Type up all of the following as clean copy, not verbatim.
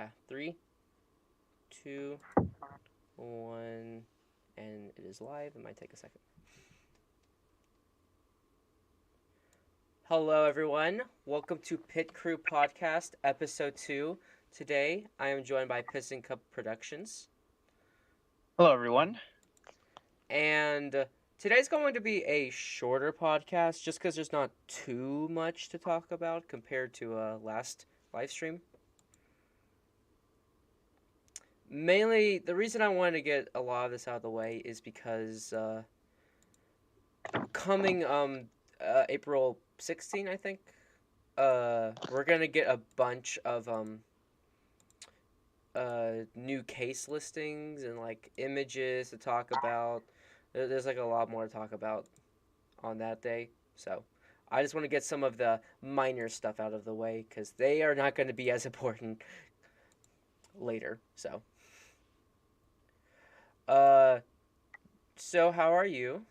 Yeah, 3, 2, 1, and it is live. It might take a second. Hello, everyone. Welcome to Pitcrew Podcast, Episode 2. Today, I am joined by PistonCupProductions. Hello, everyone. And today's going to be a shorter podcast just because there's not too much to talk about compared to last live stream. Mainly, the reason I wanted to get a lot of this out of the way is because coming April 16, I think, we're gonna get a bunch of new case listings and like images to talk about. There's like a lot more to talk about on that day, so I just want to get some of the minor stuff out of the way because they are not going to be as important later. Uh, so how are you?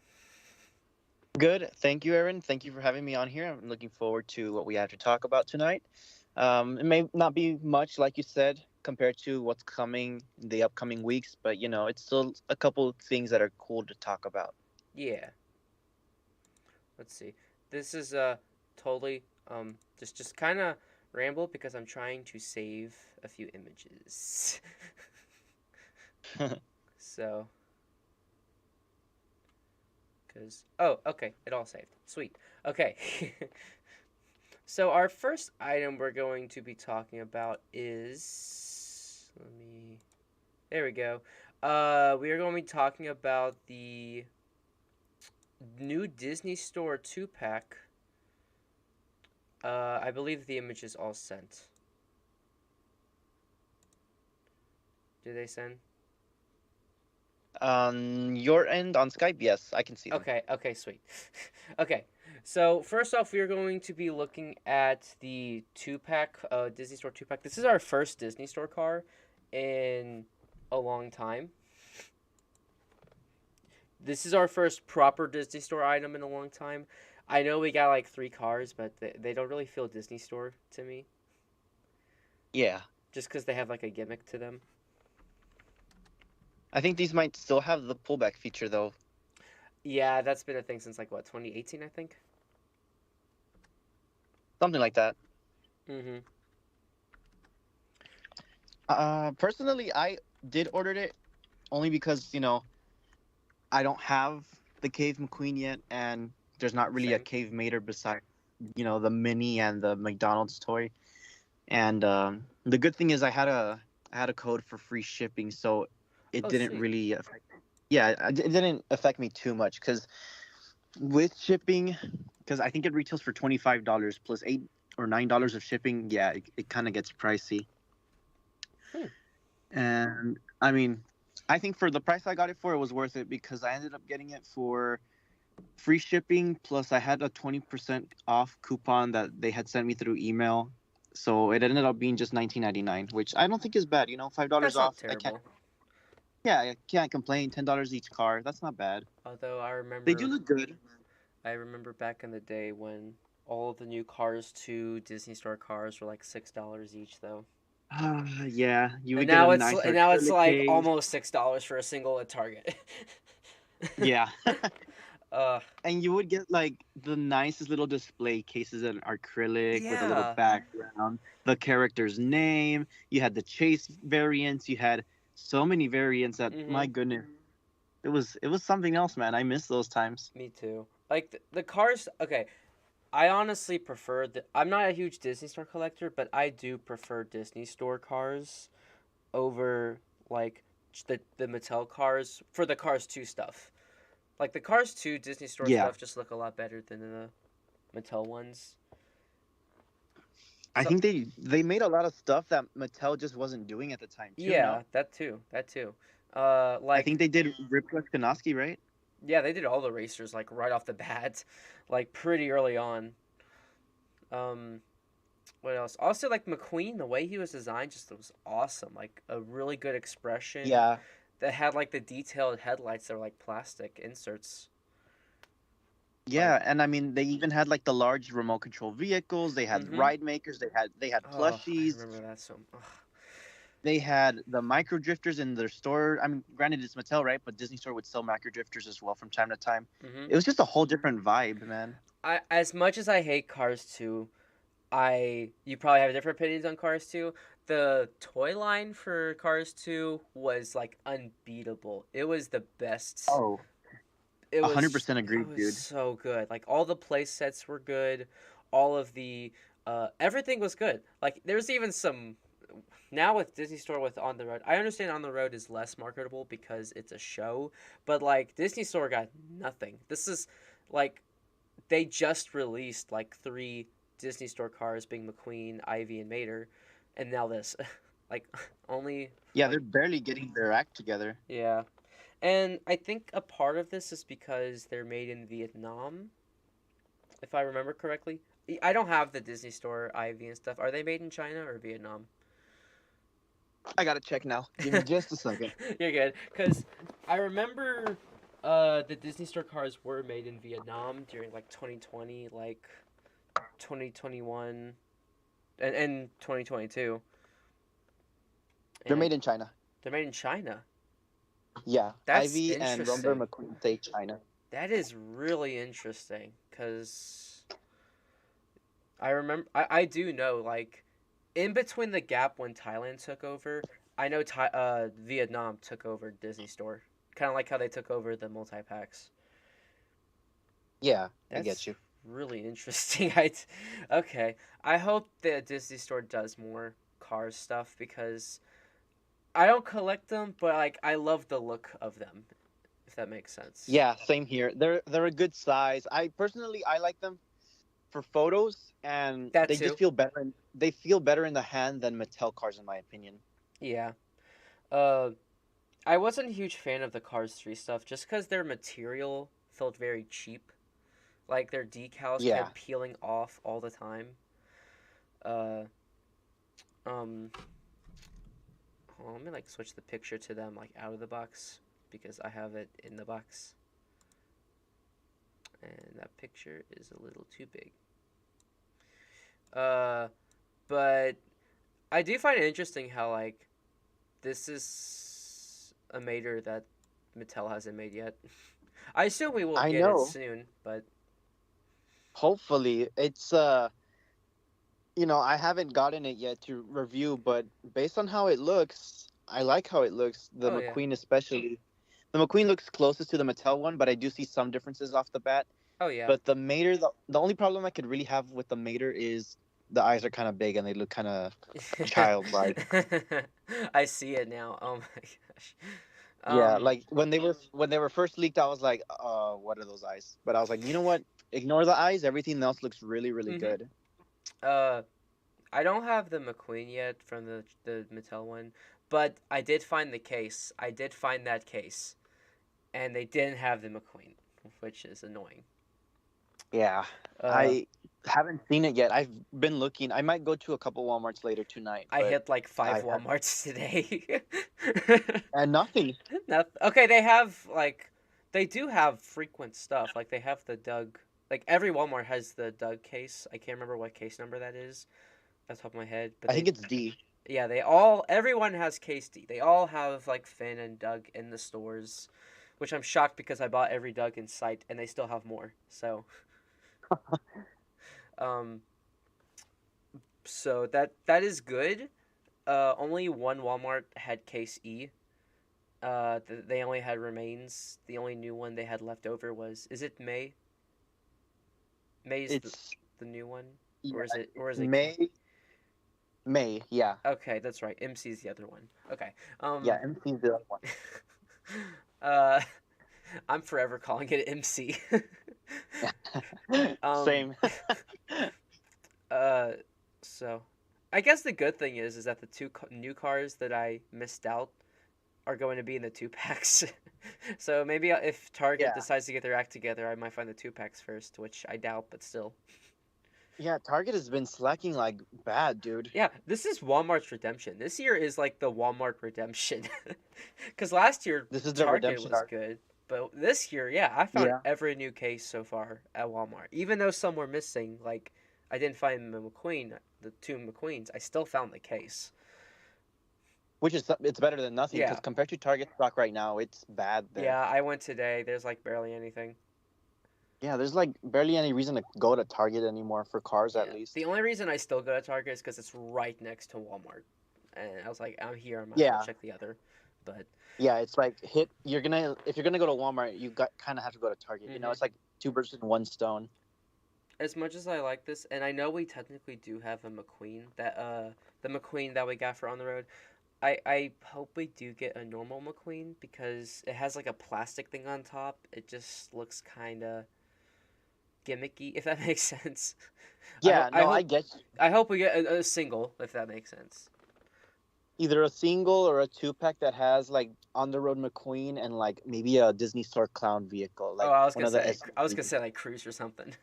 Good. Thank you, Aaron. Thank you for having me on here. I'm looking forward to what we have to talk about tonight. It may not be much, like you said, compared to what's coming in the upcoming weeks, but it's still a couple of things that are cool to talk about. Yeah. Let's see. This is totally just kind of ramble because I'm trying to save a few images. So, okay, it all saved. Sweet. Okay. So our first item we're going to be talking about is there we go. We are going to be talking about the new Disney Store 2-pack. I believe the image is all sent. Did they send? On your end on Skype, yes, I can see them. Okay, sweet. Okay, so first off, we are going to be looking at the 2-pack, Disney Store 2-pack. This is our first Disney Store car in a long time. This is our first proper Disney Store item in a long time. I know we got like 3 cars, but they don't really feel Disney Store to me. Yeah. Just because they have like a gimmick to them. I think these might still have the pullback feature, though. Yeah, that's been a thing since like, what, 2018, I think? Something like that. Mm-hmm. Personally, I did order it only because, I don't have the Cave McQueen yet, and there's not really a Same. Cave Mater beside, the Mini and the McDonald's toy. And the good thing is I had a code for free shipping, so it didn't Sweet. really it didn't affect me too much because with shipping, because I think it retails for $25 plus $8 or $9 of shipping. Yeah, it kind of gets pricey. And I mean, I think for the price I got it for, it was worth it because I ended up getting it for free shipping. Plus, I had a 20% off coupon that they had sent me through email. So it ended up being just $19.99, which I don't think is bad. $5 That's off. not terrible. I can't complain. $10 each car. That's not bad. Although They do look good. I remember back in the day when all of the new Cars 2 Disney Store cars were like $6 each, though. Yeah, you And would get now a it's nicer like case. almost $6 for a single at Target. Yeah. uh, And you would get like the nicest little display cases in acrylic with a little yeah. background, the character's name. You had the chase variants. You had so many variants that my goodness, it was something else, man. I miss those times. Me too. Like the cars. Okay, I honestly prefer I'm not a huge Disney Store collector, but I do prefer Disney Store cars over like the Mattel cars for the Cars 2 stuff. Like the Cars 2 Disney Store Yeah, stuff just look a lot better than the Mattel ones. I So think they made a lot of stuff that Mattel just wasn't doing at the time too. yeah, No, that too. I Like think they did Rip Kenoski, right? yeah, they did all the racers like right off the bat, like pretty early on. Um, what else? Also, like McQueen, the way he was designed just was awesome. Like a really good expression Yeah, that had like the detailed headlights that were like plastic inserts. Like, yeah, and I mean they even had like the large remote control vehicles. They had mm-hmm. ride makers. They had Oh, I plushies. remember that so. Ugh. They had the micro drifters in their store. I mean, granted it's Mattel, right? But Disney Store would sell micro drifters as well from time to time. Hmm. It was just a whole different vibe, man. As much as I hate Cars 2, you probably have different opinions on Cars 2. The toy line for Cars 2 was like unbeatable. It was the best. Oh, It was 100% it agreed, was dude. so good. Like all the play sets were good. All of the everything was good. Like there's even some now with Disney Store with On the Road. I understand On the Road is less marketable because it's a show, but like Disney Store got nothing. This is like they just released like three Disney Store cars, being McQueen, Ivy, and Mater, and now this, like only Yeah, like they're barely getting their act together. yeah, and I think a part of this is because they're made in Vietnam, if I remember correctly. I don't have the Disney Store Ivy and stuff. Are they made in China or Vietnam? I gotta check now. Give me just a second. You're good, because I remember the Disney Store cars were made in Vietnam during like 2020, like 2021, and 2022. They're And made in China. they're made in China. Yeah, That's Ivy and Rumber interesting. McQueen say China. That is really interesting because I do know like in between the gap when Thailand took over, I know Vietnam took over Disney Store, kind of like how they took over the multi packs. Yeah, I get That's you. really interesting. Okay. I hope the Disney Store does more Cars stuff because I don't collect them, but like I love the look of them, if that makes sense. Yeah, same here. They're a good size. I like them for photos, and That they just too. feel better. They feel better in the hand than Mattel cars, in my opinion. Yeah. Uh, I wasn't a huge fan of the Cars 3 stuff just because their material felt very cheap. Like their decals Yeah, kept peeling off all the time. Uh, um, hold on, let me like switch the picture to them like out of the box because I have it in the box. And that picture is a little too big. Uh, but I do find it interesting how like this is a Mater that Mattel hasn't made yet. I assume we will I get it know. soon, but Hopefully, it's I haven't gotten it yet to review, but based on how it looks, I like how it looks. The oh yeah, McQueen especially. The McQueen looks closest to the Mattel one, but I do see some differences off the bat. oh yeah. But the Mater, the only problem I could really have with the Mater is the eyes are kind of big and they look kind of childlike. I see it now. Oh my gosh. Yeah, Um, like when they were first leaked, I was like, what are those eyes? But I was like, you know what? Ignore the eyes. Everything else looks really, really mhm. good. Uh, I don't have the McQueen yet from the Mattel one, but I did find the case. I did find that case, and they didn't have the McQueen, which is annoying. Yeah, Uh, I haven't seen it yet. I've been looking. I might go to a couple WalMarts later tonight, I but hit like five I have WalMarts today. and nothing. Okay, they have like they do have frequent stuff. Like they have the Doug. Like every Walmart has the Doug case. I can't remember what case number that is off the top of my head, but I think it's D. yeah, everyone has case D. They all have like Finn and Doug in the stores, which I'm shocked because I bought every Doug in sight and they still have more. Um, so that is good. Only one Walmart had case E. They only had remains. The only new one they had left over was is it May? May's It's the new one, yeah, or is it K? May. May, yeah, Okay, that's right. MC's the other one. Okay. yeah. Um. MC's the other one. uh, I'm forever calling it MC. um. Same. Uh. So, I guess the good thing is that the new cars that I missed out are going to be in the two packs. So maybe if Target Yeah, decides to get their act together, I might find the two packs first, which I doubt, but still. yeah. Target has been slacking like bad, dude. Yeah, this is Walmart's redemption. This year is like the Walmart redemption. Because last year This is the Target redemption was arc. good, but this year, yeah, I found Yeah. every new case so far at Walmart. Even though some were missing, like I didn't find the McQueen, the two McQueens, I still found the case. which is it's better than nothing because Yeah. compared to Target stock right now, it's bad there. Yeah, I went today. There's like barely anything. Yeah, there's like barely any reason to go to Target anymore for cars, at Yeah. least. The only reason I still go to Target is because it's right next to Walmart. And I was like, I'm here. I might as well Yeah, check the other. But yeah, it's like if you're gonna go to Walmart, you got kind of have to go to Target. You know, hmm it's like two birds in one stone. as much as I like this, and I know we technically do have a McQueen the McQueen that we got for on the road. I hope we do get a normal McQueen because it has like a plastic thing on top. It just looks kind of gimmicky, if that makes sense. Yeah, I no, I hope get you. I hope we get a single, if that makes sense. Either a single or a two pack that has like on the road McQueen and like maybe a Disney Store clown vehicle, Oh, like one of the I was gonna SUVs. say like Cruise or something.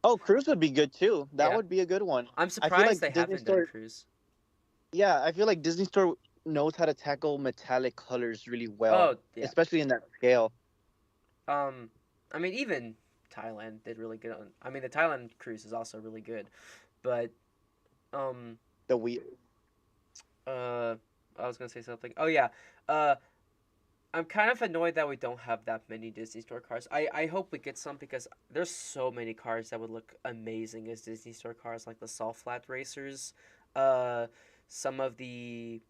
Oh, Cruise would be good too. That Yeah, would be a good one. I'm I feel surprised like they Disney haven't done Store. Cruise. Yeah, I feel like Disney Store knows how to tackle metallic colors really well, Oh yeah. especially in that scale. Um, I mean even Thailand did really good on. I mean the Thailand Cruise is also really good, but um The wheel. uh I was gonna say something. Oh yeah. Uh, I'm kind of annoyed that we don't have that many Disney Store cars. I hope we get some because there's so many cars that would look amazing as Disney Store cars, like the Salt Flat Racers. Uh, some of the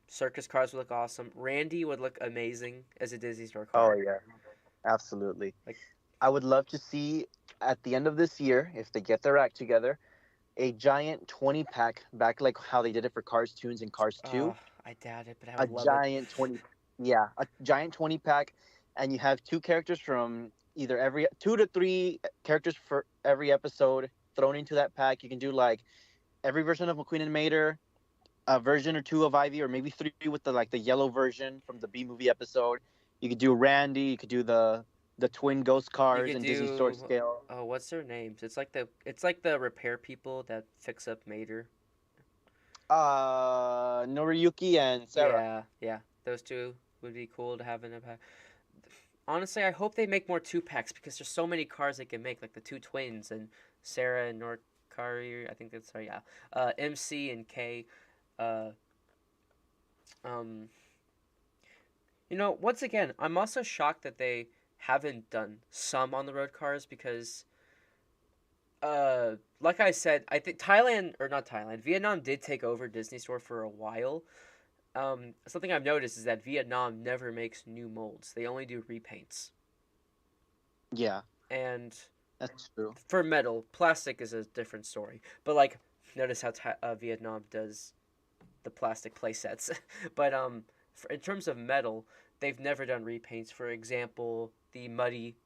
circus cars would look awesome. Randy would look amazing as a Disney Store Oh car. yeah, absolutely. Like, I would love to see at the end of this year, if they get their act together, a giant 20 pack back like how they did it for Cars Tunes and Cars 2. I doubt it, but I A would love it. giant 20, yeah, a giant 20 pack, and you have two characters from either every 2 to 3 characters for every episode thrown into that pack. You can do like every version of McQueen and Mater, a version or two of Ivy, or maybe three with the yellow version from the B movie episode. You could do Randy. You could do the twin ghost You cars could in Disney Store do scale. oh, what's their names? It's like the repair people that fix up Mater. Noriyuki and Sarah. Yeah, yeah. Those two would be cool to have in a pack. Honestly, I hope they make more two packs because there's so many cars they can make, like the two twins and Sarah and Norkari. I think that's right. Yeah. MC and K. Uh, um. Once again, I'm also shocked that they haven't done some on the road cars because, like I said, I think Thailand or not Thailand, Vietnam did take over Disney Store for a while. Something I've noticed is that Vietnam never makes new molds. They only do repaints. Yeah, And that's true. for metal, plastic is a different story. But like, notice how Vietnam does the plastic play sets. But in terms of metal, they've never done repaints. For example, the muddy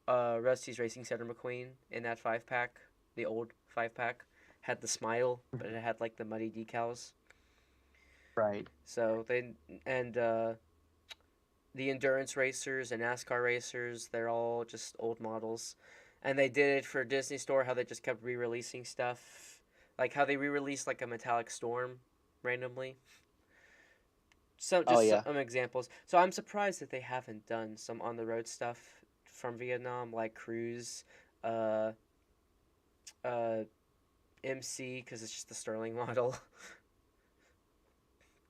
Rusty's Racing Center McQueen in that 5 pack, the old 5 pack, had the smile, but it had like the muddy decals. Right. So the endurance racers and NASCAR racers, they're all just old models. And they did it for Disney Store, how they just kept re-releasing stuff. Like how they re-released like a Metallic Storm randomly. So Oh just yeah. some examples. So I'm surprised that they haven't done some on the road stuff from Vietnam, like Cruise, uh, uh, MC, because it's just the Sterling model.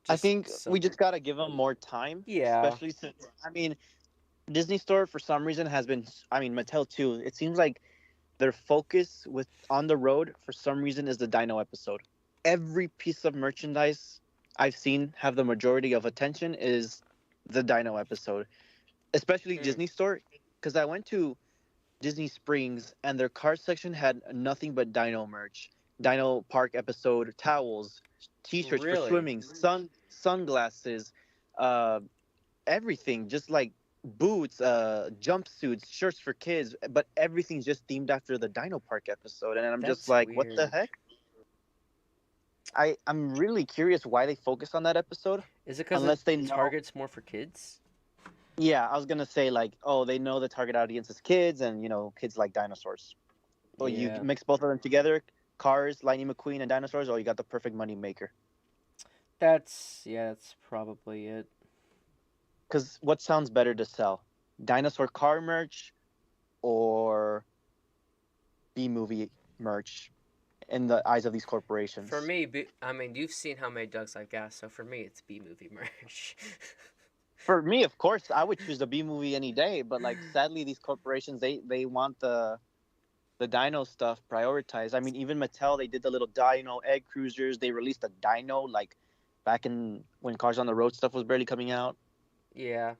I Just think we just gotta give them more time, yeah. especially since Disney Store for some reason has been. Mattel too. It seems like their focus with on the road for some reason is the Dino episode. Every piece of merchandise I've seen have the majority of attention is the Dino episode, especially Mm, Disney Store, because I went to Disney Springs and their car section had nothing but Dino merch, Dino Park episode towels, T-shirts for really? swimming, sunglasses, uh, everything, just like boots, jumpsuits, shirts for kids, but everything's just themed after the Dino Park episode, and I'm just That's like, what the weird. heck? I'm really curious why they focused on that episode, Is it because it unless they know. targets more for kids? Yeah, I was gonna say like, oh, they know the target audience is kids, and kids like dinosaurs. Well, you Yeah. mix both of them together, cars, Lightning McQueen, and dinosaurs. Oh, you got the perfect money maker. That's probably it. Because what sounds better to sell, dinosaur car merch or B movie merch? in the eyes of these For corporations. me, I mean, you've seen how many Ducks I've got, so for me, it's B movie merch. For me, of course, I would choose the B movie any day. But like, sadly, these corporations they want the Dino stuff prioritized. I mean, even Mattel, they did the little Dino egg cruisers. They released a Dino like back in when Cars on the Road stuff was barely coming out. Yeah.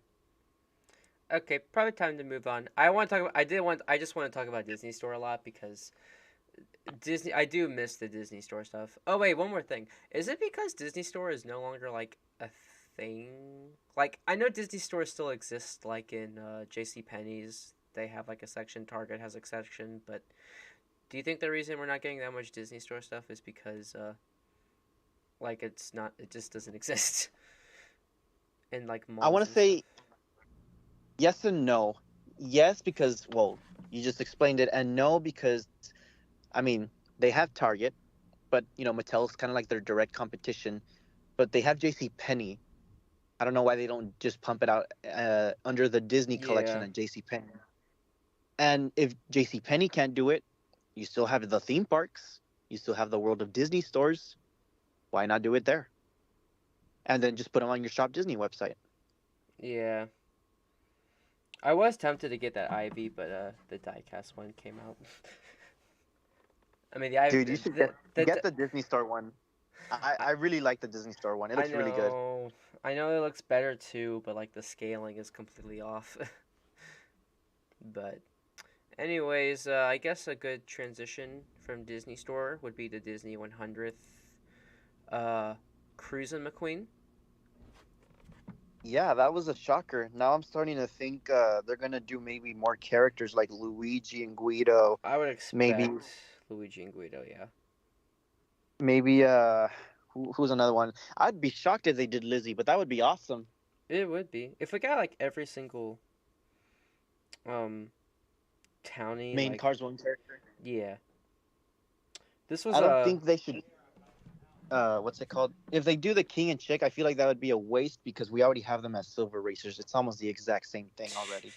Okay, probably time to move on. I want to talk about. I just want to talk about Disney Store a lot because Disney. I do miss the Disney Store stuff. Oh wait, one more thing. Is it because Disney Store is no longer like a thing? Like I know Disney Store still exists, like in J.C. Penney's. They have like a section. Target has a section. But do you think the reason we're not getting that much Disney Store stuff is because like it's not? It just doesn't exist in like I malls want to and stuff. say yes and no. Yes, because well, you just explained it, and no because I mean they have Target, but you know Mattel's kind of like their direct competition. But they have J.C. Penney. I don't know why they don't just pump it out under the Disney collection Yeah. at J.C. Penney. And if J.C. Penney can't do it, you still have the theme parks. You still have the World of Disney stores. Why not do it there? And then just put them on your Shop Disney website. Yeah. I was tempted to get that Ivy, but the diecast one came out. I mean, the Ivy, Dude, you should get the Disney Store one. I, I really like the Disney Store one. It I looks really good. know, I know it looks better too, but like the scaling is completely off. But, anyways, I guess a good transition from Disney Store would be the Disney 100th, Cruisin' McQueen. Yeah, that was a shocker. Now I'm starting to think they're gonna do maybe more characters like Luigi and Guido. I would Maybe expect Luigi and Guido. Yeah, maybe who's another one? I'd be shocked if they did Lizzie, but that would be awesome. it would be if we got like every single um townie Main like Cars One character. yeah. This was I don't a think they should. What's it called? If they do the King and Chick, I feel like that would be a waste because we already have them as Silver Racers. It's almost the exact same thing already.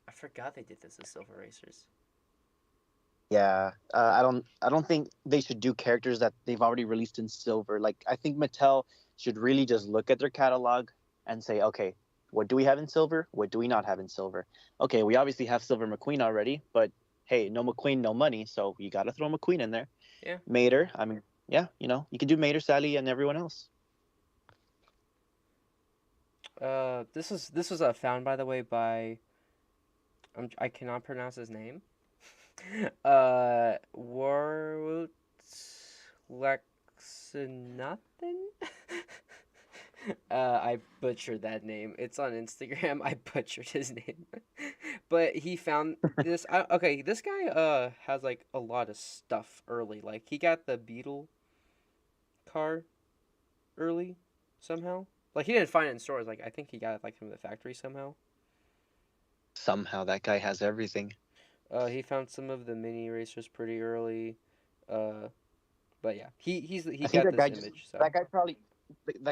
I forgot they did this as Silver Racers. Yeah, I don't think they should do characters that they've already released in silver. Like I think Mattel should really just look at their catalog and say, okay, what do we have in silver? What do we not have in silver? Okay, we obviously have Silver McQueen already, but hey, no McQueen, no money, so you got to throw McQueen in there. Yeah. Mater, I mean, yeah, you know, you can do Mater, Sally, and everyone else. This was found by the way by I cannot pronounce his name. Warwoots Lexinathan. I butchered that name. It's on Instagram. I butchered his name, but he found this. Okay, this guy has like a lot of stuff early. Like he got the Beetle car early somehow. Like he didn't find it in stores. Like I think he got it like from the factory somehow. Somehow that guy has everything. He found some of the mini racers pretty early. Uh, but yeah, he I think got this image. So that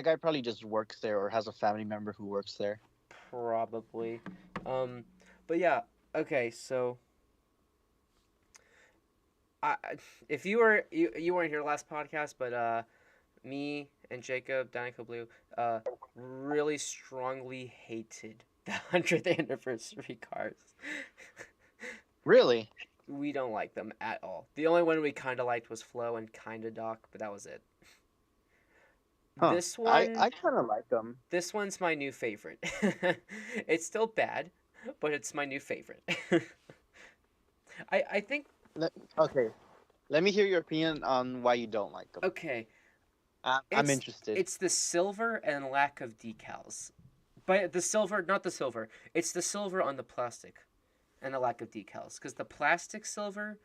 guy probably just works there or has a family member who works there. probably. Um, but yeah. Okay, so I if you weren't here last podcast, but me and Jacob DinocoBlue really strongly hated the 100th anniversary cars. Really? We don't like them at all. The only one we kind of liked was Flo and kind of Doc, but that was it. Huh. This one, I kind of like them. this one's my new favorite. It's still bad, but it's my new favorite. I think Okay, let me hear your opinion on why you don't like them. okay. I'm interested. It's the silver and lack of decals. But the silver, not the silver. It's the silver on the plastic and the lack of decals cuz the plastic silver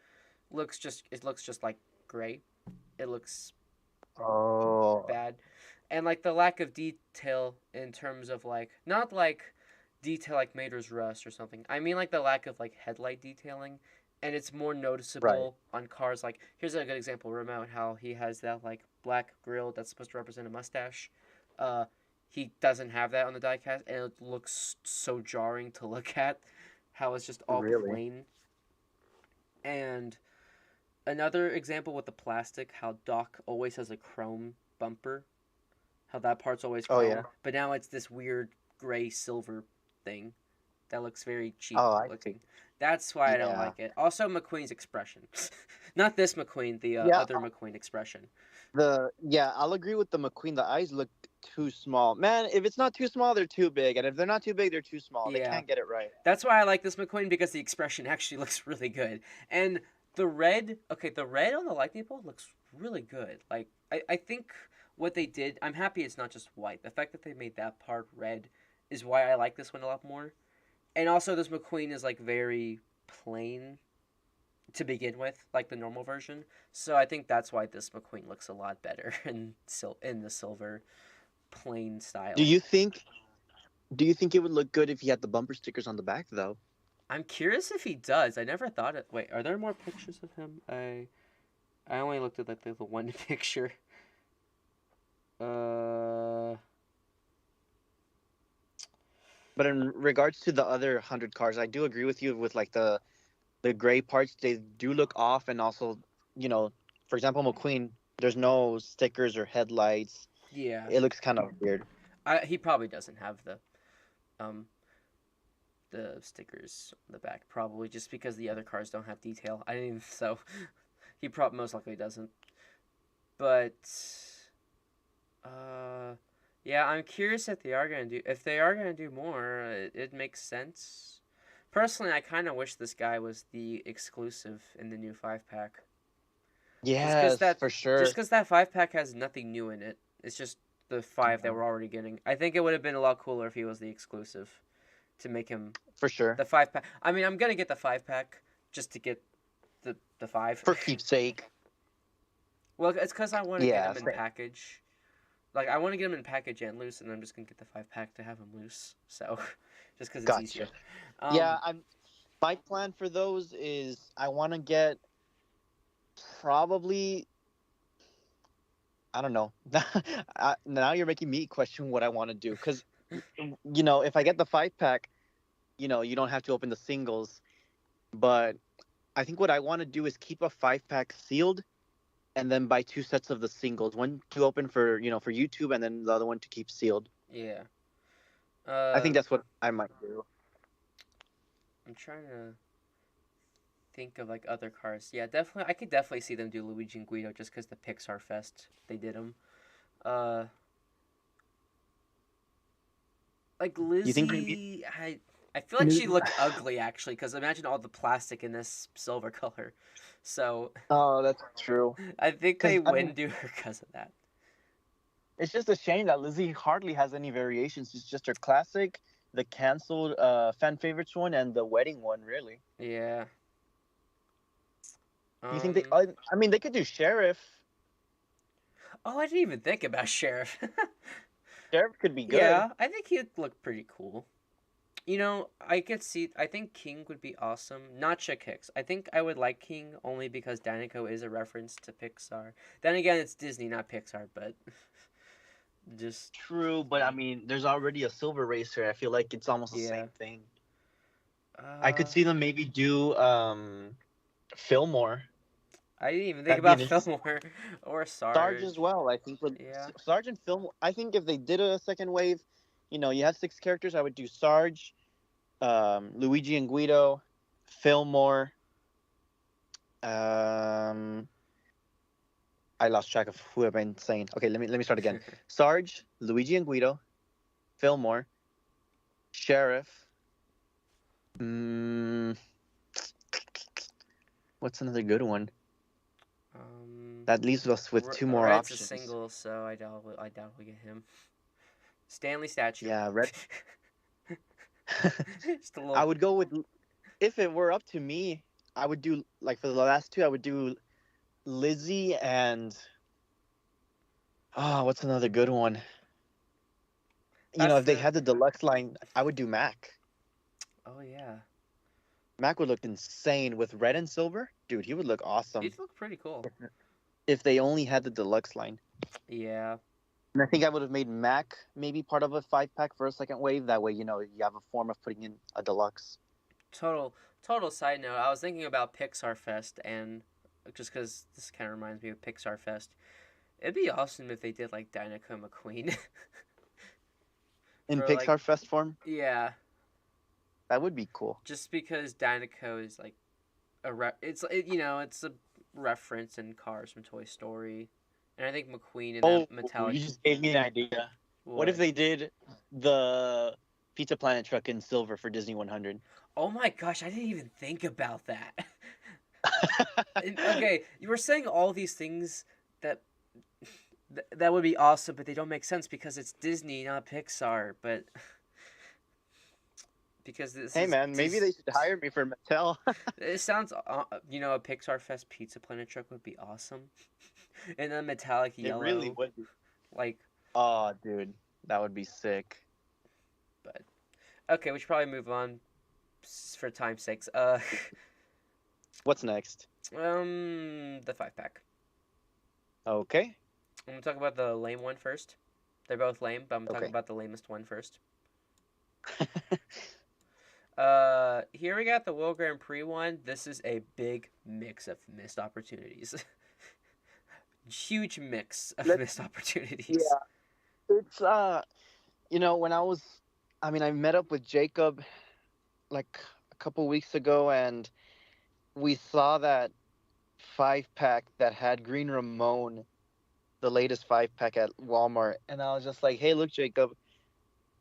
looks just like gray. It looks Oh, bad. And like the lack of detail in terms of like not like detail like Mater's Rust or something. I mean like the lack of like headlight detailing, and it's more right. noticeable on cars like here's a good example, Remote, how he has that like black grill that's supposed to represent a mustache. Uh he doesn't have that on the diecast, and it looks so jarring to look at how it's just all Really? plain. And another example with the plastic, how Doc always has a chrome bumper, how that part's always Oh chrome, yeah. but now it's this weird gray silver thing that looks very cheap Oh, I see. looking. That's why I don't Yeah. like it. Also, McQueen's expression, not this McQueen, the Yeah. other McQueen expression. I'll agree with the McQueen. The eyes look too small. Man, if it's not too small, they're too big, and if they're not too big, they're too small. They Yeah, can't get it right. that's why I like this McQueen because the expression actually looks really good. And the red, okay, the red on the lightning bolt looks really good. Like, I think what they did, I'm happy it's not just white. The fact that they made that part red is why I like this one a lot more. And also, this McQueen is like very plain to begin with, like the normal version. So I think that's why this McQueen looks a lot better in the silver plain Do style. you think? Do you think it would look good if he had the bumper stickers on the back though? I'm curious if he does. I never thought it. Wait, are there more pictures of him? I only looked at like the one picture. Uh, But in regards to the other 100 cars, I do agree with you with like the gray parts. They do look off, and also, you know, for example, McQueen. There's no stickers or headlights. yeah. It looks kind of weird. He probably doesn't have um the stickers on the back, probably just because the other cars don't have detail. I didn't even, so he probably most likely doesn't. But uh yeah, I'm curious if they are gonna do more, it makes sense. Personally, I kind of wish this guy was the exclusive in the new 5 pack. Just because Yes, that for sure, just because that 5 pack has nothing new in it. It's just the five that we're already getting. I think it would have been a lot cooler if he was the exclusive to make him for sure. the 5 pack. I mean, I'm gonna get the 5 pack just to get the five. For keepsake. Well, it's because I want to get Yeah, him in package. Like I want to get him in package and loose, and I'm just gonna get the 5 pack to have him loose. So, just because it's easier. gotcha. Yeah, my plan for those is I want to get probably I don't know. Now you're making me question what I want to do because if I get the 5 pack, you don't have to open the singles. But I think what I want to do is keep a 5 pack sealed, and then buy 2 sets of the singles, one to open for YouTube, and then the other one to keep sealed. Yeah. I think that's what I might do. I'm trying to think of like other cars. Yeah, definitely. I could definitely see them do Luigi and Guido just because the Pixar Fest they did them. Uh, like You think? Lizzie, I feel like she looked ugly actually because imagine all the plastic in this silver color. So Oh, that's true. I think Because they I mean, wouldn't do her because of that. it's just a shame that Lizzie hardly has any variations. It's just her classic, the canceled fan favorites one, and the wedding one. Really? Yeah. Do you think they? Um. I mean, they could do Sheriff. Oh, I didn't even think about Sheriff. Sheriff could be good. Yeah, I think he'd look pretty cool. I could see. I think King would be awesome. Not Chick Hicks. I think I would like King only because Danico is a reference to Pixar. Then again, it's Disney, not Pixar, but just True, but I mean, there's already a Silver Racer. I feel like it's almost the yeah. same thing. I could see them maybe do Fillmore. I didn't even think That'd be about an interesting. Fillmore or Sarge Sarge. as well. I think with Yeah. Sarge and Fillmore. I think if they did a second wave, you have 6 characters. I would do Sarge, Luigi and Guido, Fillmore. I lost track of who I've been saying. Okay, let me start again. Sarge, Luigi and Guido, Fillmore, Sheriff. What's another good one? That leaves us with 2 more Red's options. a single, so I doubt we get him. Stanley statue. Yeah, Red. Just a little. I would go with. If it were up to me, I would do like for the last 2. I would do Lizzie and. Oh, what's another good one? If they had the deluxe line, I would do Mac. Oh yeah. Mac would look insane with red and silver. Dude, he would look awesome. He'd look pretty cool. If they only had the deluxe line. Yeah. And I think I would have made Mac maybe part of a 5-pack for a second wave. That way, you have a form of putting in a deluxe. Total side note. I was thinking about Pixar Fest and just because this kind of reminds me of Pixar Fest. It'd be awesome if they did like Dinoco McQueen. In For like, Pixar Fest form, yeah, that would be cool. just because Dinoco is like it's it's a reference in Cars from Toy Story, and I think McQueen and Oh, that metallic. you just gave me an idea. What if they did the Pizza Planet truck in silver for Disney 100? Oh my gosh, I didn't even think about that. Okay, you were saying all these things that that would be awesome, but they don't make sense because it's Disney, not Pixar. But because Hey man, maybe they should hire me for Mattel. It sounds, a Pixar Fest Pizza Planet truck would be awesome, and then metallic yellow. It really would be. Like, oh, dude, that would be sick. But okay, we should probably move on for time's sakes. What's next? The 5-pack. Okay. I'm gonna talk about the lame one first. They're both lame, but I'm talking about the lamest one first. Here we got the World Grand Prix one. This is a big mix of missed opportunities. Huge mix of missed opportunities. Yeah. It's when I met up with Jacob like a couple weeks ago, and we saw that 5-pack that had Green Ramon, the latest 5-pack at Walmart, and I was just like, hey, look, Jacob,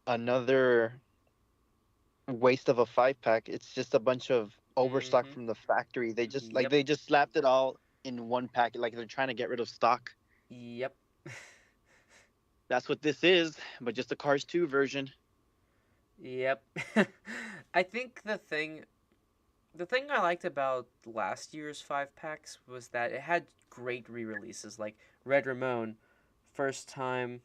another waste of a 5-pack. It's just a bunch of overstock from the factory. They just they just slapped it all in one pack, like they're trying to get rid of stock. Yep. That's what this is, but just a Cars 2 version. Yep. I think the thing I liked about last year's 5-packs was that it had great re-releases, like Red Ramon, first time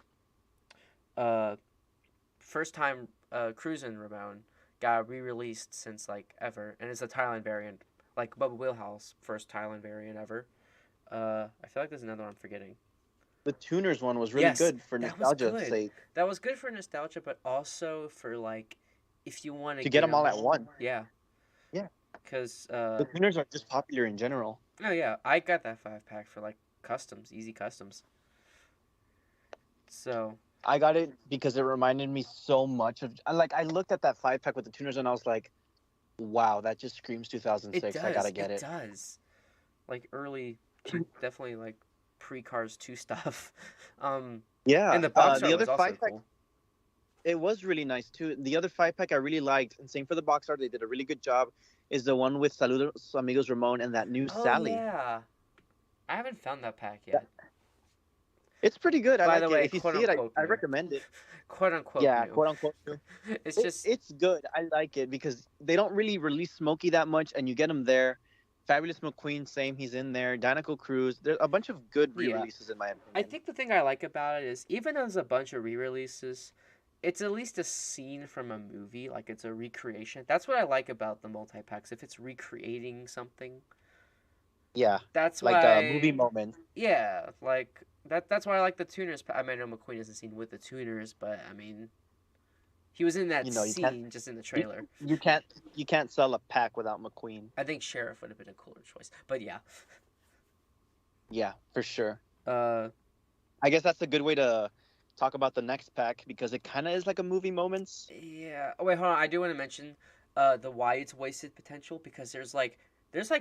Cruisin' Ramon got re-released since like ever, and it's a Thailand variant, like Bubba Wheelhouse, first Thailand variant ever. I feel like there's another one I'm forgetting. The Tuners one was really good for nostalgia's sake. That was good for nostalgia, but also for like if you want to get them all at once. Yeah. Yeah. Because the Tuners are just popular in general. Oh yeah, I got that 5-pack for like customs, easy customs. So I got it because it reminded me so much of I looked at that 5-pack with the Tuners and I was like, wow, that just screams 2006. I gotta get it. It does. Like early, definitely like pre-Cars 2 stuff. Yeah. And the box art the other was also 5-pack, cool. It was really nice too. The other 5-pack I really liked, and same for the box art, they did a really good job, is the one with Saludos Amigos Ramon and that new Sally. Yeah. I haven't found that pack yet. It's pretty good. By the way, if you see it, I recommend it. Quote unquote. Yeah, new. quote unquote. New. It's good. I like it because they don't really release Smokey that much, and you get him there. Fabulous McQueen, same. He's in there. Dinoco Cruz. There's a bunch of good re-releases in my opinion. I think the thing I like about it is even though there's a bunch of re-releases, it's at least a scene from a movie. Like it's a recreation. That's what I like about the multi-packs. If it's recreating something. Yeah. That's like why. A movie moment. Yeah, like that's why I like the Tuners. I mean, I know McQueen isn't seen with the Tuners, but I mean, he was in that scene, just in the trailer. You can't sell a pack without McQueen. I think Sheriff would have been a cooler choice, but yeah. Yeah, for sure. I guess that's a good way to talk about the next pack because it kind of is like a movie moments. Yeah. Oh wait, hold on. I do want to mention the why it's wasted potential because there's like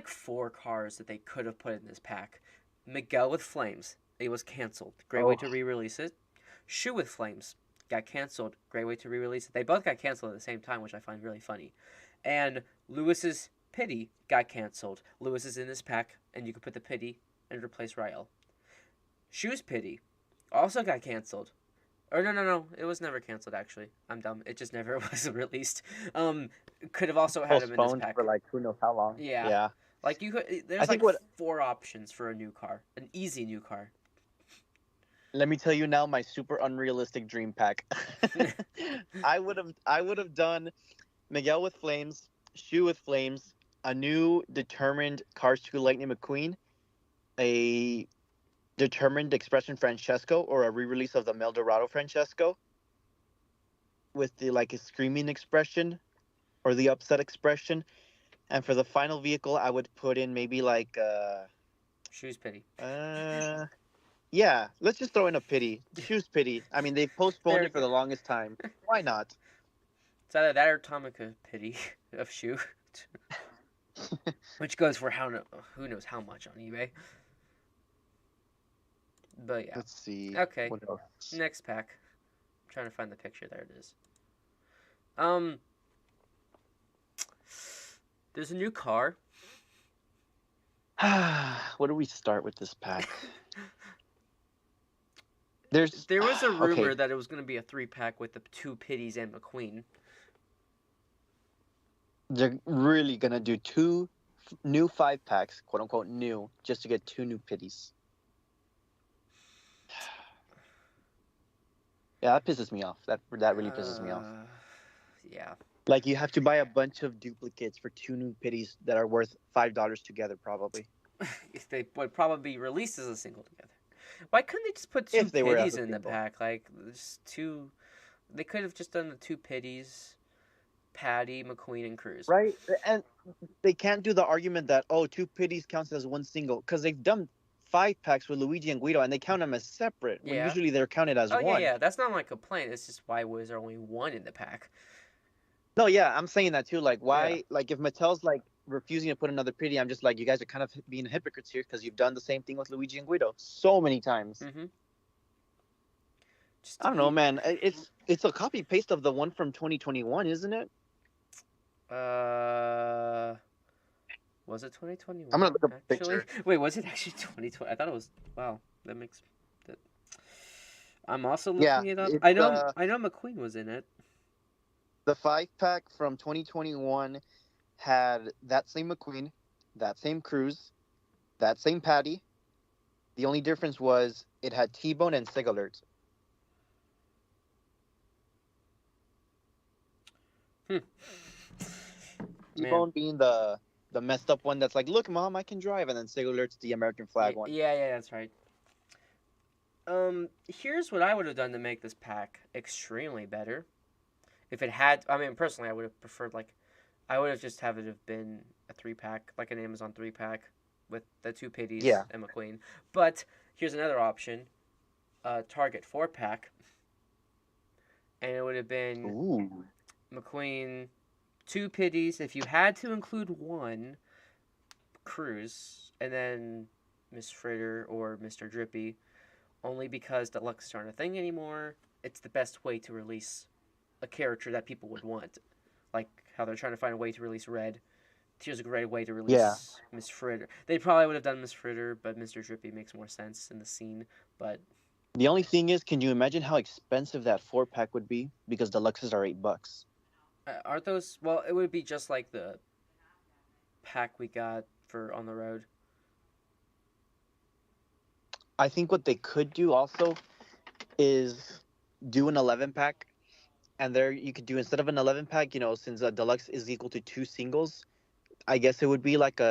4 cars that they could have put in this pack. Miguel with Flames. It was canceled. Great way to re-release it. Shoe with Flames. Got canceled. Great way to re-release it. They both got canceled at the same time, which I find really funny. And Lewis's Pity got canceled. Lewis is in this pack, and you can put the Pity and replace Rael. Shoe's Pity also got canceled. Or no. It was never canceled, actually. I'm dumb. It just never was released. Could have also had him in this pack. For like who knows how long. Yeah. Like you could, there's like 4 options for a new car. An easy new car. Let me tell you now my super unrealistic dream pack. I would have done Miguel with Flames, Shoe with Flames, a new determined Cars 2 Lightning McQueen, a determined Expression Francesco or a re-release of the Meldorado Francesco with the like a screaming expression or the upset expression. And for the final vehicle, I would put in maybe like Shoes pity. Yeah, let's just throw in a pity. Choose pity. I mean, they've postponed There it we for go. the longest time. Why not? It's either that or Tomica pity of shoe, which goes for who knows how much on eBay. But yeah. Let's see. Okay. What else? Next pack. I'm trying to find the picture. There it is. There's a new car. Where do we start with this pack? There was a rumor okay. that it was going to be a 3-pack with the 2 Pities and McQueen. They're really gonna do 2 new 5-packs, quote unquote new, just to get 2 new pities. Yeah, that pisses me off. That really pisses me off. Yeah. Like, you have to buy a bunch of duplicates for 2 new pities that are worth $5 together, probably. They would probably be released as a single together. Why couldn't they just put 2 If they were as Pities a in the single. pack? Like, just 2. They could have just done the 2 Pities, Patty, McQueen, and Cruz. Right? And they can't do the argument that, 2 pities counts as one single, because they've done 5-packs with Luigi and Guido, and they count them as separate, when Yeah. usually they're counted as one. Yeah. That's not my complaint. It's just why was there only 1 in the pack? No, yeah, I'm saying that too. Like, why? Like, if Mattel's like refusing to put another pity, I'm just like, you guys are kind of being hypocrites here, because you've done the same thing with Luigi and Guido so many times. Mm-hmm. I don't know, man. It's a copy paste of the one from 2021, isn't it? Was it 2021? I'm gonna look up a actually? picture. Wait, was it actually 2020? I thought it was. Wow, that makes. That... I'm also looking it up. I know McQueen was in it. The 5-pack from 2021 had that same McQueen, that same Cruz, that same Patty. The only difference was it had T-Bone and Sig Alert. T-Bone being the messed up one that's like, look, Mom, I can drive, and then Sig Alert's the American flag one. Yeah, that's right. Here's what I would have done to make this pack extremely better. If it had, I mean, personally, I would have preferred, like, I would have just have it have been a 3-pack, like an Amazon 3-pack with the 2 Pities and McQueen. But here's another option, Target 4-pack, and it would have been McQueen, 2 Pities. If you had to include 1, Cruz, and then Miss Fritter or Mr. Drippy, only because deluxes aren't a thing anymore. It's the best way to release a character that people would want. Like how they're trying to find a way to release Red. Here's a great way to release Miss Fritter. They probably would have done Miss Fritter, but Mr. Drippy makes more sense in the scene. But the only thing is, can you imagine how expensive that 4-pack would be? Because deluxes are $8. Aren't those? Well, it would be just like the pack we got for On the Road. I think what they could do also is do an 11-pack, and there you could do, instead of an 11-pack, since a deluxe is equal to 2 singles, I guess it would be like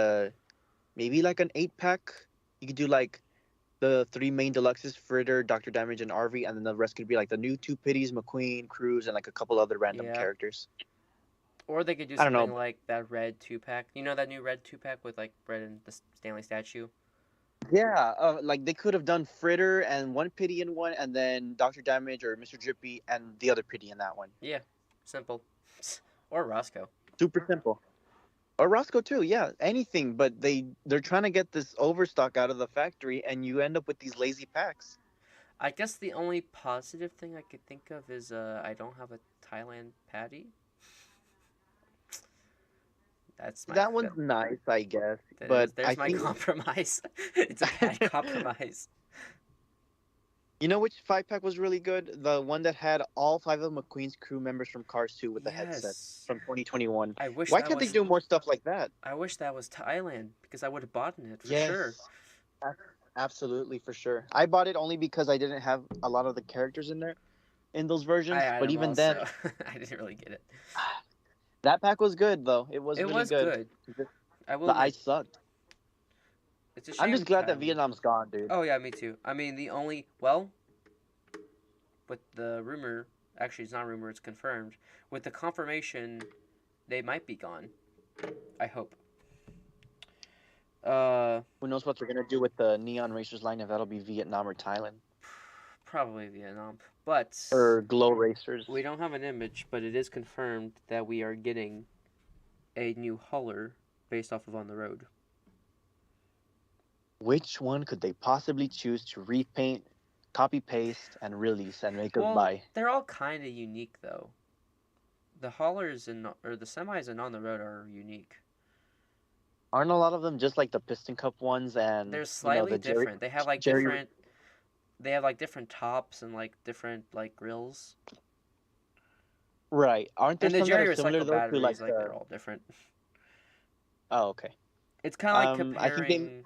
maybe like an 8-pack. You could do like the 3 main deluxes, Fritter, Dr. Damage, and RV, and then the rest could be like the new 2 Pities, McQueen, Cruz, and like a couple other random characters. Or they could do something like that red 2-pack. You know that new red 2-pack with like Red and the Stanley statue? Yeah, like they could have done Fritter and 1 Pity in one, and then Dr. Damage or Mr. Drippy and the other Pity in that one. Yeah, simple. Or Roscoe. Super simple. Or Roscoe too, yeah, anything. But they're trying to get this overstock out of the factory, and you end up with these lazy packs. I guess the only positive thing I could think of is I don't have a Thailand patty. That one's nice, I guess. But there's my compromise. It's a bad compromise. You know which 5-pack was really good? The one that had all 5 of McQueen's crew members from Cars 2 with the headsets from 2021. Why can't they do more stuff like that? I wish that was Thailand, because I would have bought it for sure. Absolutely, for sure. I bought it only because I didn't have a lot of the characters in there, in those versions. But even then, I didn't really get it. That pack was good, though. It was really good. The ice sucked. It's a shame. I'm just glad that Vietnam's gone, dude. Oh, yeah, me too. I mean, with the rumor, actually, it's not rumor, it's confirmed. With the confirmation, they might be gone. I hope. Who knows what they're gonna do with the Neon Racers line, if that'll be Vietnam or Thailand Probably Vietnam, but or Glow Racers. we don't have an image, but it is confirmed that we are getting a new hauler based off of On the Road. Which one could they possibly choose to repaint, copy paste, and release and make us Well, buy? they're all kind of unique though. The haulers or the semis and On the Road are unique. Aren't a lot of them just like the Piston Cup ones and They're slightly the different. They have like Jerry... different. They have like different tops and like different like grills. Right? Aren't there And the some that Jerry are similar recycle though to batteries, like they're all different. Oh, okay. It's kind of like I think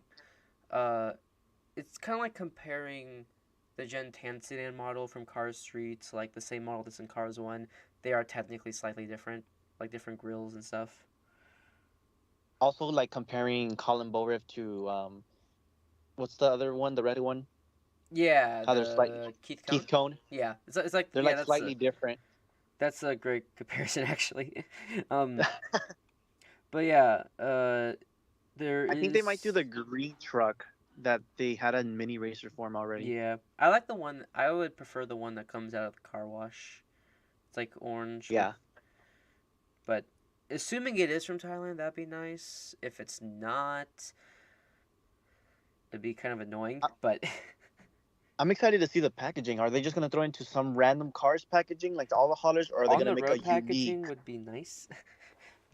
comparing. It's kind of like comparing the Gen 10 sedan model from Cars 3 to like the same model that's in Cars 1. They are technically slightly different, like different grills and stuff. Also, like comparing Colin Bowriff to what's the other one, the red one? Yeah, How they're slightly Keith Cone. Yeah, it's like They're like slightly different. That's a great comparison, actually. But yeah, I think they might do the green truck that they had in mini racer form already. Yeah, I like the one. I would prefer the one that comes out of the car wash. It's like orange. Yeah. But assuming it is from Thailand, that'd be nice. If it's not, it'd be kind of annoying. But I'm excited to see the packaging. Are they just gonna throw into some random cars packaging like all the haulers, or are they gonna make a packaging unique? Would be nice.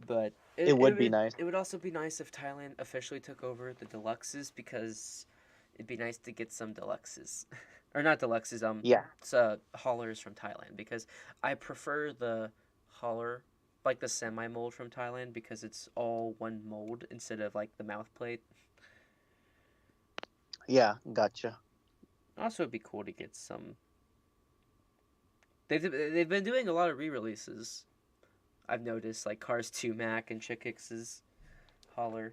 But it would be nice. It would also be nice if Thailand officially took over the deluxes, because it'd be nice to get some deluxes, or not deluxes. Yeah. It's haulers from Thailand, because I prefer the hauler, like the semi mold from Thailand, because it's all one mold instead of like the mouth plate. Yeah, gotcha. Also, it'd be cool to get some. They've been doing a lot of re-releases. I've noticed, like Cars 2 Mac and Chick Hicks's hauler.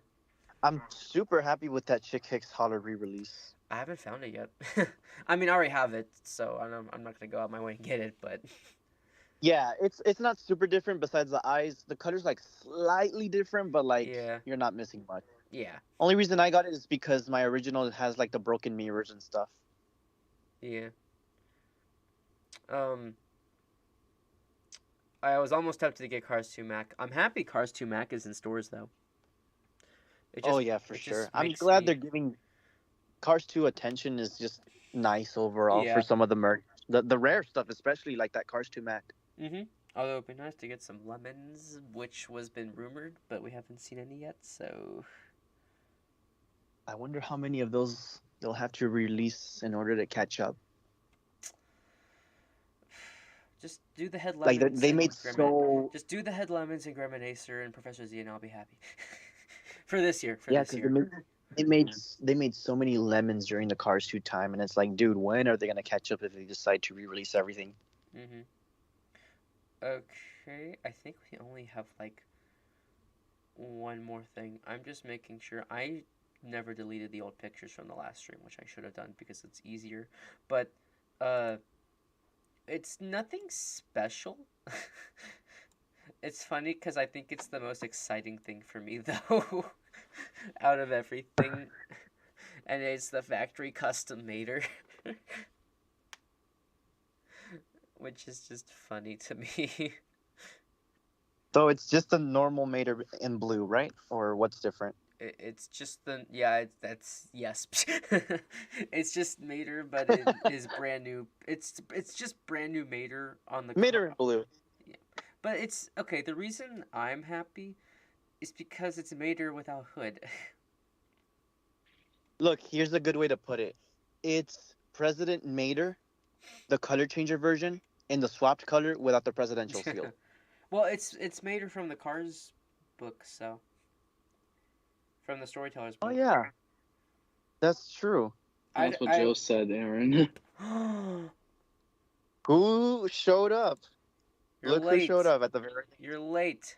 I'm super happy with that Chick Hicks hauler re-release. I haven't found it yet. I mean, I already have it, so I'm not gonna go out my way and get it, but yeah, it's not super different. Besides the eyes, the color's like slightly different, but like you're not missing much. Yeah. Only reason I got it is because my original has like the broken mirrors and stuff. Yeah. I was almost tempted to get Cars 2 Mac. I'm happy Cars 2 Mac is in stores, though. Oh, yeah, for sure. I'm glad they're giving Cars 2 attention. Is just nice overall for some of the merch. The rare stuff, especially like that Cars 2 Mac. Mm-hmm. Although it'd be nice to get some lemons, which was been rumored, but we haven't seen any yet, so... I wonder how many of those they'll have to release in order to catch up. Just do the head lemons. Like they made so. Just do the head lemons and Grandma Acer and Professor Z, and I'll be happy. For this year. They made so many lemons during the Cars 2 time, and it's like, dude, when are they gonna catch up if they decide to re-release everything? Mhm. Okay, I think we only have like one more thing. I'm just making sure. I never deleted the old pictures from the last stream, which I should have done because it's easier. But it's nothing special. It's funny because I think it's the most exciting thing for me, though, out of everything. And it's the factory custom mater. Which is just funny to me. So it's just a normal mater in blue, right? Or what's different? It's just yes. It's just Mater, but it is brand new. It's just brand new Mater on the Mater in blue. Yeah, but it's okay. The reason I'm happy is because it's Mater without hood. Look, here's a good way to put it. It's President Mater, the color changer version, in the swapped color without the presidential seal. Well, it's Mater from the Cars book, so. From the Storyteller's book. Oh, yeah. That's true. That's what Joe said, Aaron. Who showed up? Look who showed up at the very end. You're late.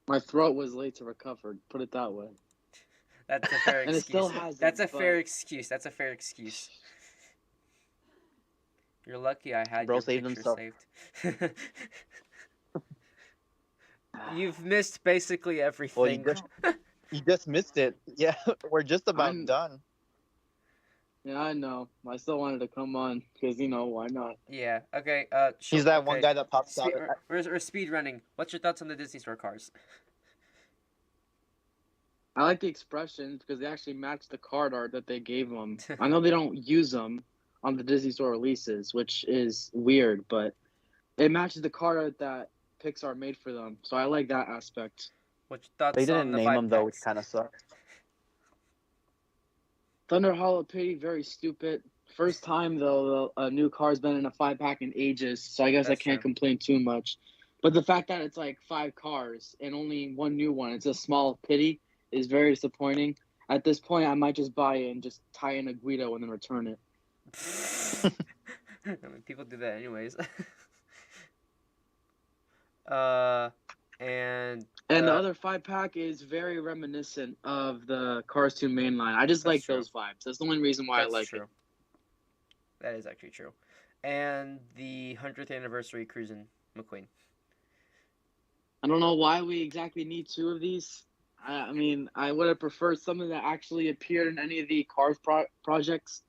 My throat was late to recover. Put it that way. That's a fair excuse. And it still hasn't, That's a fair excuse. That's a fair excuse. You're lucky I had your picture saved. You've missed basically everything. Well, You just missed it. Yeah, we're just about I'm- done. Yeah, I know. I still wanted to come on because why not? Yeah. Okay. He's that one guy that pops out. We're speed running. What's your thoughts on the Disney Store cars? I like the expressions because they actually match the card art that they gave them. I know they don't use them on the Disney Store releases, which is weird, but it matches the card art that Pixar made for them. So I like that aspect. What's your thoughts They on didn't the name 5 him though, which packs? kind of sucks. Thunder Hollow Pity, very stupid. First time though, a new car's been in a 5-pack in ages, so I guess I That's can't true. complain too much. But the fact that it's like 5 cars and only one new one, it's a small pity, is very disappointing. At this point, I might just buy it and just tie in a Guido and then return it. I mean, people do that anyways. And the other 5-pack is very reminiscent of the Cars 2 mainline. I just That's like true. those vibes. That's the only reason why that's I like true. it. That is actually true. And the 100th anniversary Cruisin' McQueen. I don't know why we exactly need 2 of these. I mean, I would have preferred something that actually appeared in any of the Cars projects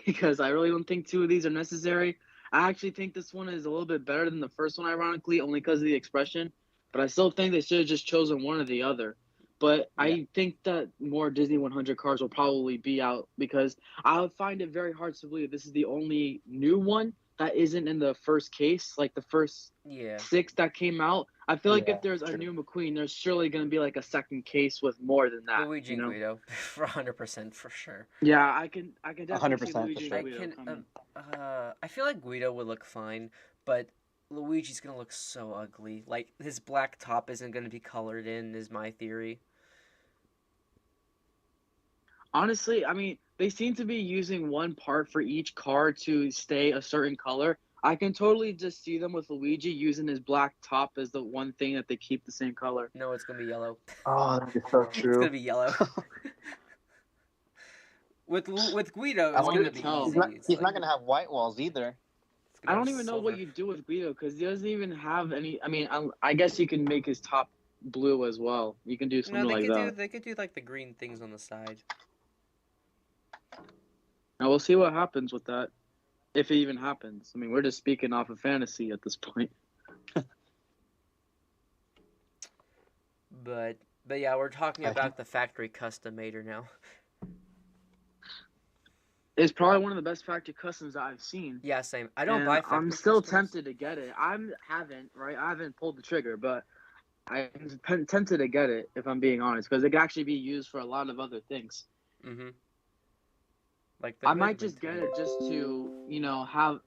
because I really don't think 2 of these are necessary. I actually think this one is a little bit better than the first one, ironically, only because of the expression. But I still think they should have just chosen one or the other. But Yeah. I think that more Disney 100 cars will probably be out because I would find it very hard to believe this is the only new one that isn't in the first case, like the first Yeah. 6 that came out. I feel like Yeah, if there's a true. new McQueen, there's surely going to be like a second case with more than that. Luigi and Guido, for 100% for sure. Yeah, I can definitely 100% see for Luigi sure. and Guido coming. I feel like Guido would look fine, but Luigi's gonna look so ugly. Like his black top isn't gonna be colored in, is my theory. Honestly, I mean, they seem to be using one part for each car to stay a certain color. I can totally just see them with Luigi using his black top as the one thing that they keep the same color. No, it's gonna be yellow. Oh, that is so It's true. gonna be yellow. with Guido, I it's want gonna to be tell. easy. He's not gonna have white walls either. It's gonna I have don't even know silver. what you do with Guido because he doesn't even have any. I mean, I guess you can make his top blue as well. You can do something No, like that. they could do like the green things on the side. Now we'll see what happens with that, if it even happens. I mean, we're just speaking off of fantasy at this point. But yeah, we're talking about the factory customator now. It's probably one of the best factory customs that I've seen. Yeah, same. I don't And buy factory I'm still customs. tempted to get it. I haven't pulled the trigger, but I'm tempted to get it if I'm being honest, because it could actually be used for a lot of other things. Mm-hmm. Like I might just get it just to have.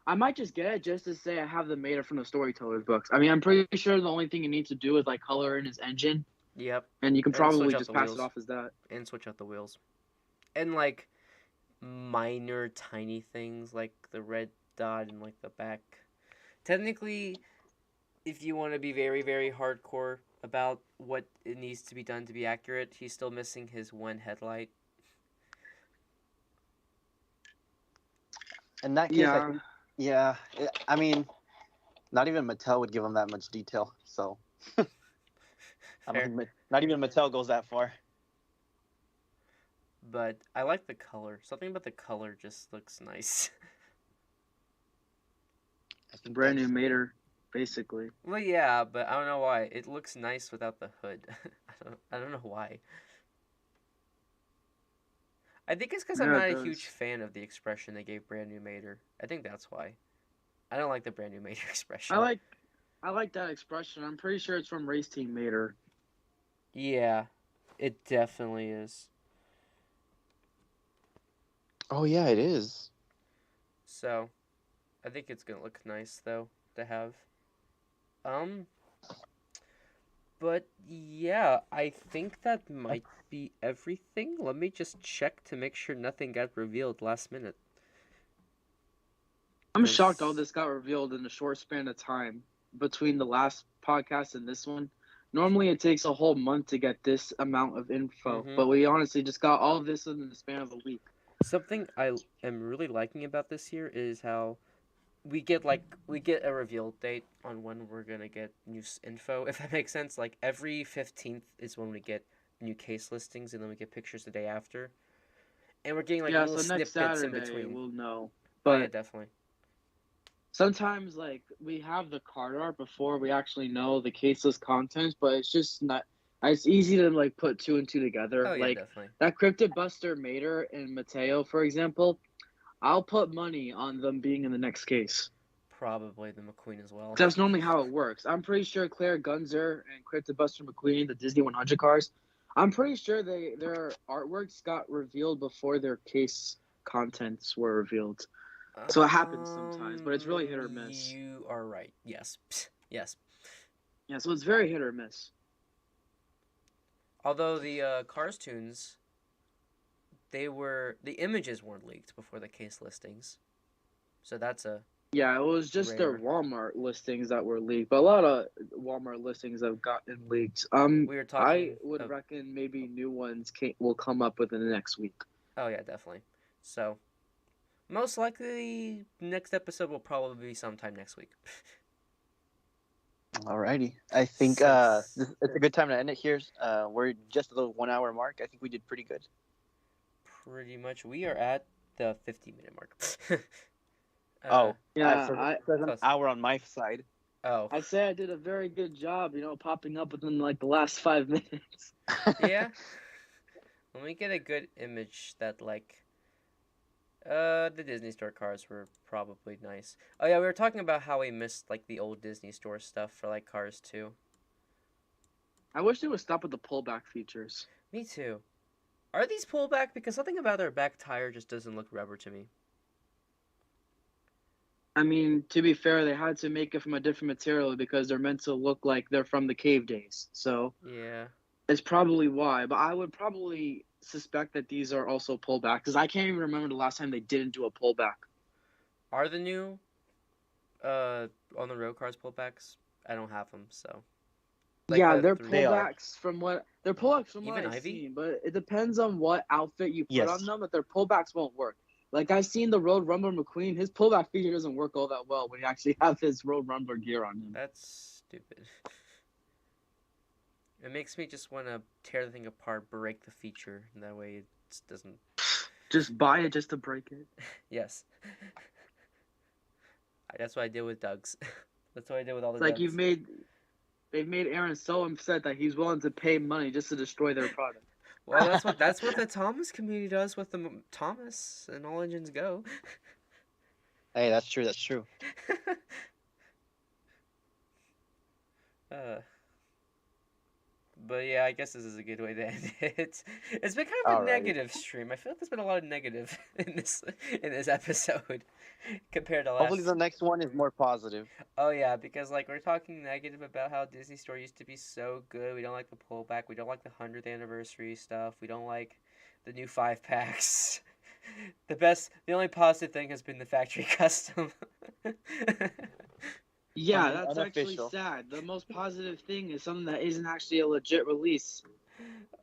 I might just get it just to say I have the Mater from the Storyteller's books. I mean, I'm pretty sure the only thing you need to do is like color in his engine, Yep, and you can And probably switch out just the pass wheels. it off as that. and switch out the wheels, and like minor tiny things like the red dot and like the back. Technically, if you want to be very very hardcore about what it needs to be done to be accurate, he's still missing his one headlight. In that case, I mean, not even Mattel would give him that much detail. So, I don't Fair. think not even Mattel goes that far. But I like the color. Something about the color just looks nice. I think Brand new that's- Mater, basically. Well, yeah, but I don't know why. It looks nice without the hood. I don't know why. I think it's because I'm Yeah, not it a does. huge fan of the expression they gave Brand New Mater. I think that's why. I don't like the Brand New Mater expression. I like that expression. I'm pretty sure it's from Race Team Mater. Yeah, it definitely is. Oh yeah, it is. So, I think it's gonna look nice though to have. But yeah, I think that might be everything. Let me just check to make sure nothing got revealed last minute. I'm Yes. shocked all this got revealed in a short span of time between the last podcast and this one. Normally, it takes a whole month to get this amount of info, Mhm. but we honestly just got all of this in the span of a week. Something I am really liking about this year is how we get a reveal date on when we're gonna get new info, if that makes sense. Like every 15th is when we get new case listings, and then we get pictures the day after, and we're getting like Yeah, little so next snippets in Saturday between. we'll know. Oh yeah, But definitely. sometimes like we have the card art before we actually know the caseless contents, but it's just not. It's easy to like put two and two together. Oh yeah, Like definitely. that Cryptid Buster Mater and Mateo, for example. I'll put money on them being in the next case. Probably the McQueen as well. That's normally how it works. I'm pretty sure Claire Gunzer and Cryptid Buster McQueen, the Disney 100 cars, I'm pretty sure their artworks got revealed before their case contents were revealed. So it happens sometimes, but it's really hit or miss. You are right. Yes. Yes. Yeah, so it's very hit or miss. Although the Cars tunes, the images weren't leaked before the case listings, so that's a Yeah, it was just their rare. Walmart listings that were leaked, but a lot of Walmart listings have gotten leaked. We were I talking. would reckon maybe new ones will come up within the next week. Oh yeah, definitely. So most likely next episode will probably be sometime next week. Alrighty. I think Since- it's a good time to end it here. We're just at the 1 hour mark. I think we did pretty good. Pretty much, we are at the 50-minute mark. Yeah, it says an close. hour on my side. Oh. I say I did a very good job, popping up within like the last 5 minutes. Yeah. Let me get a good image that the Disney Store cars were probably nice. Oh yeah, we were talking about how we missed like the old Disney Store stuff for like Cars 2. I wish they would stop with the pullback features. Me too. Are these pullback? Because something about their back tire just doesn't look rubber to me. I mean, to be fair, they had to make it from a different material because they're meant to look like they're from the cave days. So Yeah. it's probably why. But I would probably suspect that these are also pullback because I can't even remember the last time they didn't do a pullback. Are the new on the road cars pullbacks? I don't have them, so. Like yeah, the they're three- They are. pullbacks from what Even I've Ivy? seen, but it depends on what outfit you put Yes. on them. But their pullbacks won't work. Like I've seen the Road Rumble McQueen, his pullback feature doesn't work all that well when you actually have his Road Rumble gear on him. That's stupid. It makes me just want to tear the thing apart, break the feature, and that way it doesn't. Just buy it just to break it. Yes. That's what I did with Doug's. That's what I did with all the It's like Dougs. they've made Aaron so upset that he's willing to pay money just to destroy their product. Well, that's what the Thomas community does with the Thomas and All Engines Go. Hey, that's true. That's true. But yeah, I guess this is a good way to end it. It's been kind of a Alrighty. negative stream. I feel like there's been a lot of negative in this episode compared to last. Hopefully, the next one is more positive. Oh yeah, because like we're talking negative about how Disney Store used to be so good. We don't like the pullback. We don't like the 100th anniversary stuff. We don't like the new 5-packs. The only positive thing has been the factory custom. Yeah, that's actually Unofficial. sad. The most positive thing is something that isn't actually a legit release.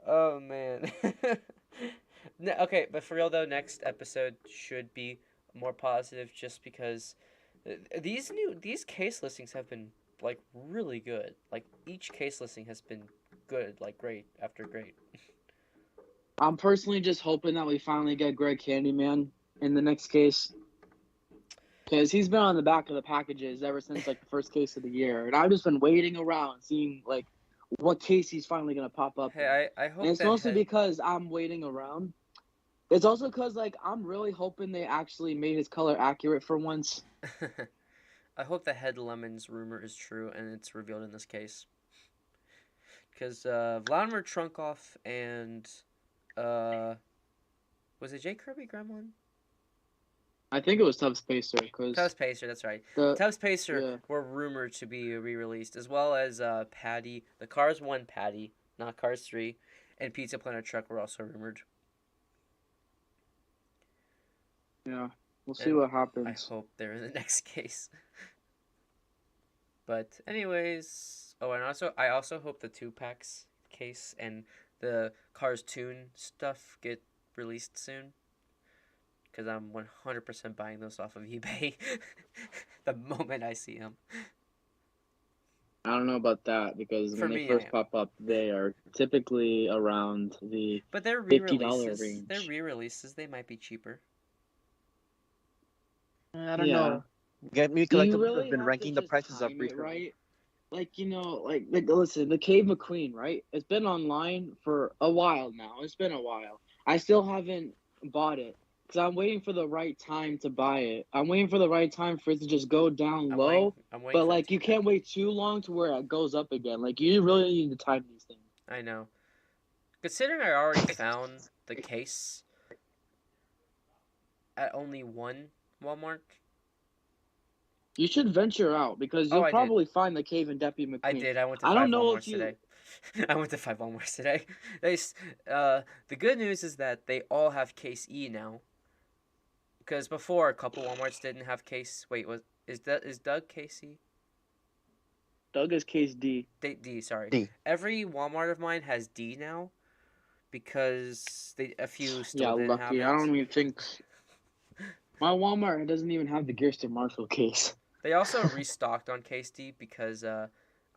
Oh man. Okay, but for real though, next episode should be more positive, just because these case listings have been like really good. Like each case listing has been good, like great after great. I'm personally just hoping that we finally get Greg Candyman in the next case. Because he's been on the back of the packages ever since like the first case of the year. And I've just been waiting around seeing like what case he's finally going to pop up. Hey, I hope And it's that mostly because I'm waiting around. It's also because like I'm really hoping they actually made his color accurate for once. I hope the Head Lemons rumor is true and it's revealed in this case. Because Vladimir Trunkov and was it Jay Kirby Gremlin? I think it was Tubbs Pacer because Tubbs Pacer, that's right. Tubbs Pacer were rumored to be re-released, as well as Patty, the Cars 1 Patty, not Cars 3, and Pizza Planet Truck were also rumored. yeah, we'll see what I happens. hope they're in the next case. But anyways, and I also hope the 2-packs case and the Cars Tune stuff get released soon. because I'm 100% buying those off of eBay the moment I see them. I don't know about that because For when me, they I first am. pop up, they are typically around the But they're $50 re-releases. They're range. re-releases. They might be cheaper. I don't Yeah. know. Get Me Do you Collectibles has really been have to ranking the just prices up time it recently. right? Like, listen, the Cave McQueen, right? It's been online for a while now. It's been a while. I still haven't bought it because I'm waiting for the right time to buy it. I'm waiting for the right time for it to just go down low. I'm waiting But, for it like, to you be can't back. wait too long to where it goes up again. Like, you really need to time these things. I know. Considering I already found the case at only one Walmart. You should venture out because Oh, you'll I did. probably find the Cave and Deputy McQueen. I did. I went to I don't 5 know Walmarts if you. today. I went to 5 Walmarts today. The good news is that they all have case E now. Because before, a couple Walmarts didn't have case. Wait, is Doug case E? Doug is Case D. D, sorry. D. Every Walmart of mine has D now, because a few still Yeah, didn't have lucky. it. I don't even think. My Walmart doesn't even have the Gearston Marshall case. They also restocked on case D because I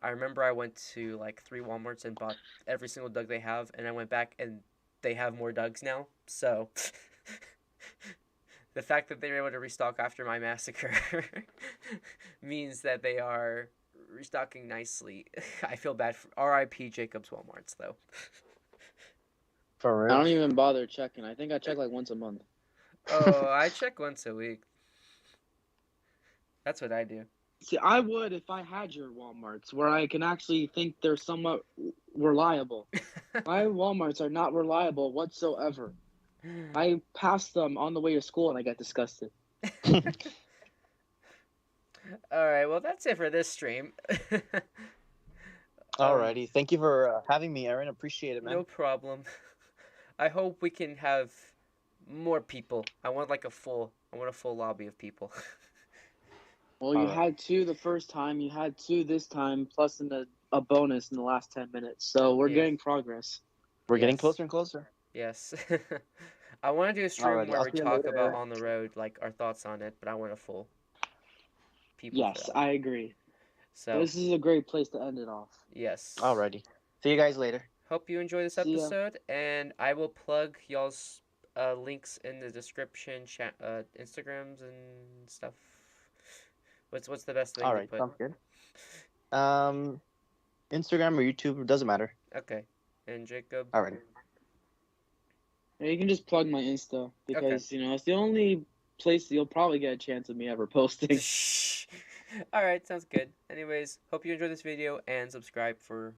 remember I went to like 3 Walmarts and bought every single Doug they have, and I went back and they have more Dougs now. So the fact that they were able to restock after my massacre means that they are restocking nicely. I feel bad for R.I.P. Jacob's Walmarts though. For I real. don't even bother checking. I think I check like once a month. Oh, I check once a week. That's what I do. See, I would if I had your Walmarts where I can actually think they're somewhat reliable. My Walmarts are not reliable whatsoever. I pass them on the way to school and I get disgusted. Alright, well that's it for this stream. Alrighty. Thank you for having me, Aaron. Appreciate it, man. No problem. I hope we can have more people. I want a full lobby of people. Well, you Alright. had 2 the first time, you had 2 this time, plus a bonus in the last 10 minutes. So we're Yes. getting progress. We're getting Yes. closer and closer. Yes. I want to do a stream Alrighty, where I'll we see you talk later, about Aaron. on the road, like our thoughts on it, but I want a full people. Yes, I agree. So This is a great place to end it off. yes. Alrighty. See you guys later. Hope you enjoy this See ya. episode, and I will plug y'all's links in the description, Instagrams and stuff. What's the best thing to Alright, put? sounds good. Instagram or YouTube, doesn't matter. Okay. And Jacob. Alrighty. Yeah, you can just plug my Insta because it's the only place you'll probably get a chance of me ever posting. All right, sounds good. Anyways, hope you enjoyed this video and subscribe for